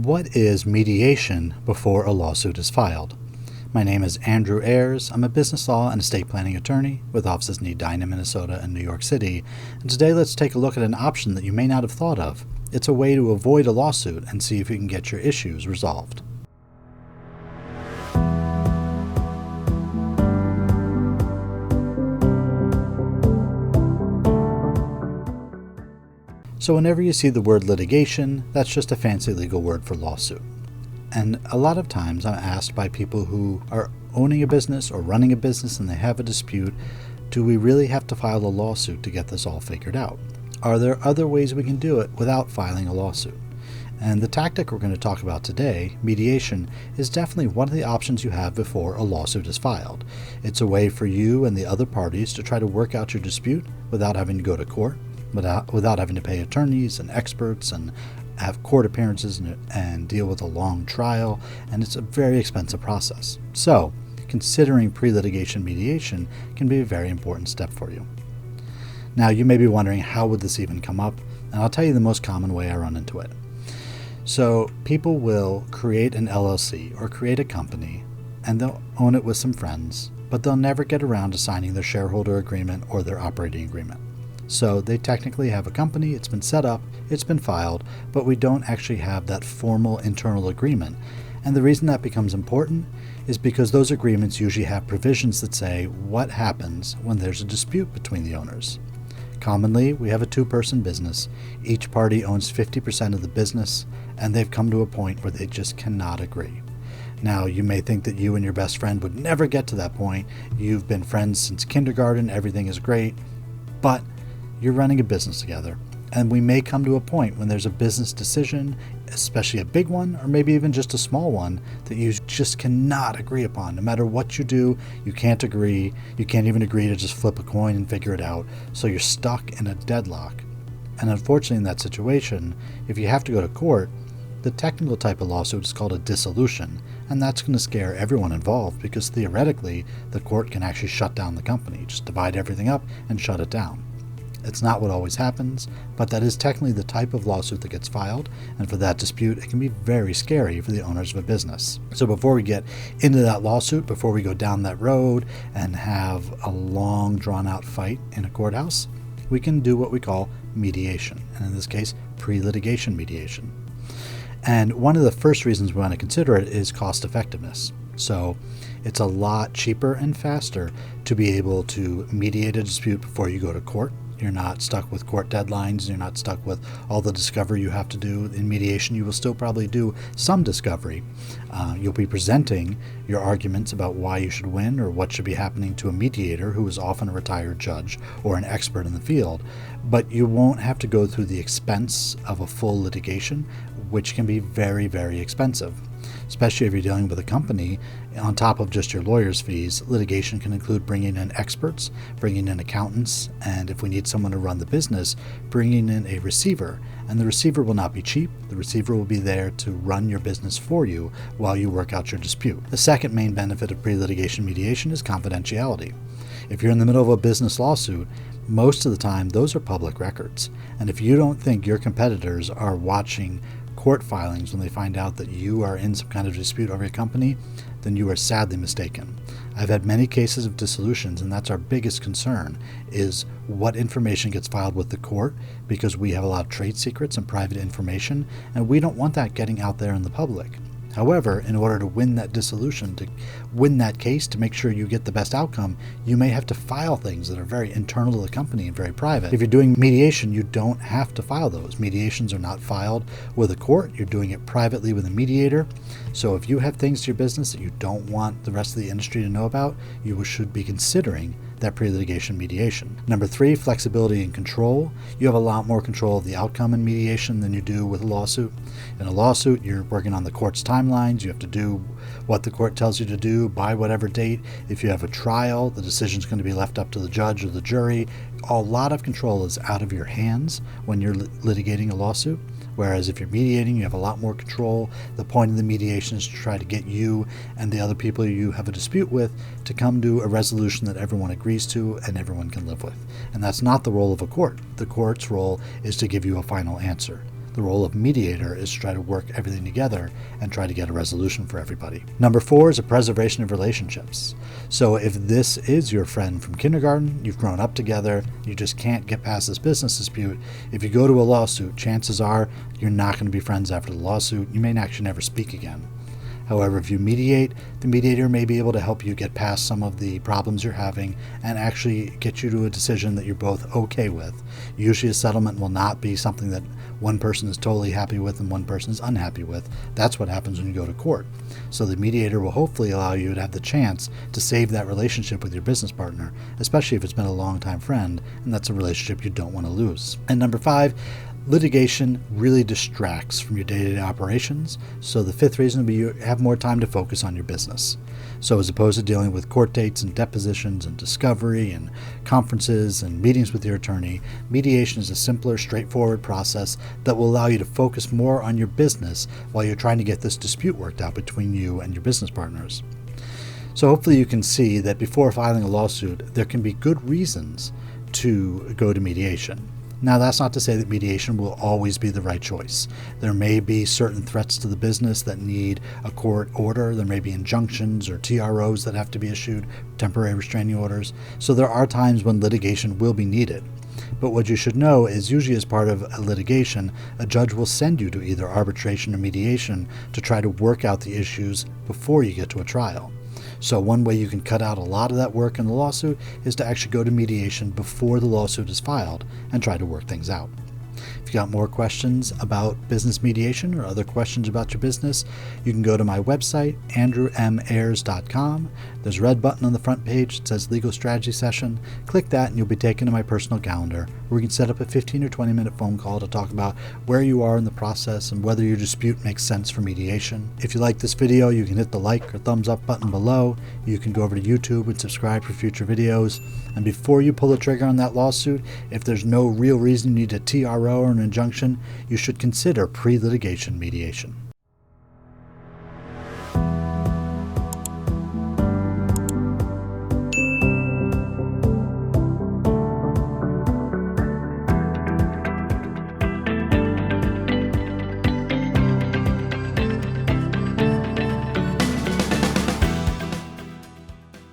What is mediation before a lawsuit is filed? My name is Andrew Ayers. I'm a business law and estate planning attorney with offices in Edina, Minnesota and New York City. And today let's take a look at an option that you may not have thought of. It's a way to avoid a lawsuit and see if you can get your issues resolved. So whenever you see the word litigation, that's just a fancy legal word for lawsuit. And a lot of times I'm asked by people who are owning a business or running a business and they have a dispute, do we really have to file a lawsuit to get this all figured out? Are there other ways we can do it without filing a lawsuit? And the tactic we're going to talk about today, mediation, is definitely one of the options you have before a lawsuit is filed. It's a way for you and the other parties to try to work out your dispute without having to go to court, without having to pay attorneys and experts and have court appearances and deal with a long trial, and it's a very expensive process. So, considering pre-litigation mediation can be a very important step for you. Now, you may be wondering, how would this even come up? And I'll tell you the most common way I run into it. So, people will create an LLC or create a company, and they'll own it with some friends, but they'll never get around to signing their shareholder agreement or their operating agreement. So they technically have a company, it's been set up, it's been filed, but we don't actually have that formal internal agreement. And the reason that becomes important is because those agreements usually have provisions that say what happens when there's a dispute between the owners. Commonly, we have a two-person business. Each party owns 50% of the business, and they've come to a point where they just cannot agree. Now, you may think that you and your best friend would never get to that point. You've been friends since kindergarten, everything is great, but you're running a business together, and we may come to a point when there's a business decision, especially a big one, or maybe even just a small one, that you just cannot agree upon. No matter what you do, you can't agree. You can't even agree to just flip a coin and figure it out, so you're stuck in a deadlock. And unfortunately, in that situation, if you have to go to court, the technical type of lawsuit is called a dissolution, and that's going to scare everyone involved because theoretically, the court can actually shut down the company, just divide everything up and shut it down. It's not what always happens, but that is technically the type of lawsuit that gets filed, and for that dispute, it can be very scary for the owners of a business. So before we get into that lawsuit, before we go down that road and have a long, drawn-out fight in a courthouse, we can do what we call mediation, and in this case, pre-litigation mediation. And one of the first reasons we want to consider it is cost effectiveness. So it's a lot cheaper and faster to be able to mediate a dispute before you go to court. You're not stuck with court deadlines. You're not stuck with all the discovery you have to do. In mediation, you will still probably do some discovery. You'll be presenting your arguments about why you should win or what should be happening to a mediator who is often a retired judge or an expert in the field. But you won't have to go through the expense of a full litigation, which can be very, very expensive. Especially if you're dealing with a company, on top of just your lawyer's fees, litigation can include bringing in experts, bringing in accountants, and if we need someone to run the business, bringing in a receiver. And the receiver will not be cheap. The receiver will be there to run your business for you while you work out your dispute. The second main benefit of pre-litigation mediation is confidentiality. If you're in the middle of a business lawsuit, most of the time those are public records. And if you don't think your competitors are watching court filings when they find out that you are in some kind of dispute over your company, then you are sadly mistaken. I've had many cases of dissolutions, and that's our biggest concern, is what information gets filed with the court, because we have a lot of trade secrets and private information, and we don't want that getting out there in the public. However, in order to win that dissolution, to win that case, to make sure you get the best outcome, you may have to file things that are very internal to the company and very private. If you're doing mediation, you don't have to file those. Mediations are not filed with a court. You're doing it privately with a mediator. So if you have things to your business that you don't want the rest of the industry to know about, you should be considering that pre-litigation mediation. Number 3, flexibility and control. You have a lot more control of the outcome in mediation than you do with a lawsuit. In a lawsuit, you're working on the court's timelines. You have to do what the court tells you to do by whatever date. If you have a trial, the decision's going to be left up to the judge or the jury. A lot of control is out of your hands when you're litigating a lawsuit. Whereas if you're mediating, you have a lot more control. The point of the mediation is to try to get you and the other people you have a dispute with to come to a resolution that everyone agrees to and everyone can live with. And that's not the role of a court. The court's role is to give you a final answer. The role of mediator is to try to work everything together and try to get a resolution for everybody. Number 4 is a preservation of relationships. So if this is your friend from kindergarten, you've grown up together, you just can't get past this business dispute, if you go to a lawsuit, chances are you're not going to be friends after the lawsuit. You may actually never speak again. However, if you mediate, the mediator may be able to help you get past some of the problems you're having and actually get you to a decision that you're both okay with. Usually a settlement will not be something that one person is totally happy with and one person is unhappy with. That's what happens when you go to court. So the mediator will hopefully allow you to have the chance to save that relationship with your business partner, especially if it's been a long-time friend and that's a relationship you don't want to lose. And number 5, litigation really distracts from your day-to-day operations, so the 5th reason would be you have more time to focus on your business. So as opposed to dealing with court dates and depositions and discovery and conferences and meetings with your attorney, mediation is a simpler, straightforward process that will allow you to focus more on your business while you're trying to get this dispute worked out between you and your business partners. So hopefully you can see that before filing a lawsuit, there can be good reasons to go to mediation. Now, that's not to say that mediation will always be the right choice. There may be certain threats to the business that need a court order. There may be injunctions or TROs that have to be issued, temporary restraining orders. So there are times when litigation will be needed. But what you should know is usually as part of a litigation, a judge will send you to either arbitration or mediation to try to work out the issues before you get to a trial. So one way you can cut out a lot of that work in the lawsuit is to actually go to mediation before the lawsuit is filed and try to work things out. If you got more questions about business mediation or other questions about your business, you can go to my website, andrewmayers.com. There's a red button on the front page that says Legal Strategy Session. Click that and you'll be taken to my personal calendar where we can set up a 15 or 20 minute phone call to talk about where you are in the process and whether your dispute makes sense for mediation. If you like this video, you can hit the like or thumbs up button below. You can go over to YouTube and subscribe for future videos. And before you pull the trigger on that lawsuit, if there's no real reason you need a TRO or an injunction, you should consider pre-litigation mediation.